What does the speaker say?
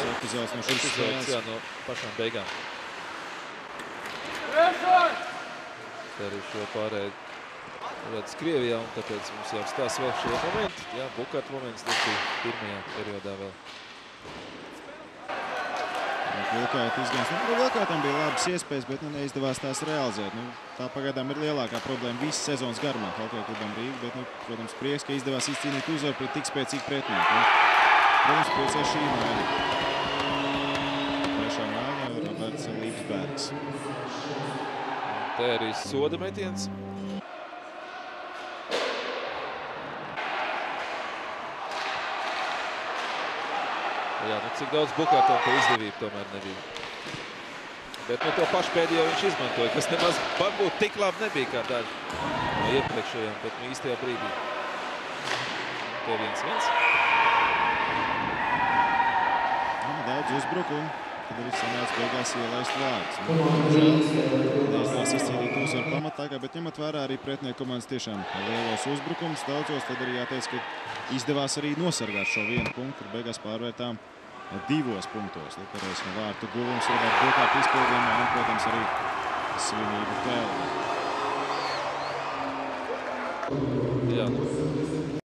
epizodes no šīs spēles. Jā, no pašām beigām. Arī šo pārēju redz Krievijā, un tāpēc mums jāapstās vēl šie momenti. Jā, Bukārta moments, tas bija pirmajā periodā vēl. Vilkājot izgājums. Vilkājotām bija labas iespējas, bet neizdevās tās realizēt. Tā pagaidām ir lielākā problēma visas sezonas garumā Hokeja klubam Rīga, bet, protams, prieks, ka izdevās izcīnīt uzvaru pret tik spēcīgu pretinieku. Protams, priecē šī maiņa. Trešā maiņa Roberts Līpsbergs. Te arī soda metiens. Jā, cik daudz Bukārtam to izdevību tomēr nebija. Bet to pašu pēdējo viņš izmantoja, kas nemaz varbūt tik labi nebija kā daži no iepriekšējām, bet īstajā brīdī. Te 1-1. Daudz uzbrukumu, tad arī sanāca beigās ielaist vārdus. Neizdevās izcīnīt uzvaru pamattākā, bet ņemot vērā arī pretinieku komandas tiešām lielos uzbrukums daudzos, tad arī jāteic, ka izdevās arī nosargāt šo vienu punktu, kur beigās pārvērtām 2 punktos. Likarēs no vārtu guvums, Roberta Bukārta izpildījumā un, protams, arī svinību tēlē. Jā,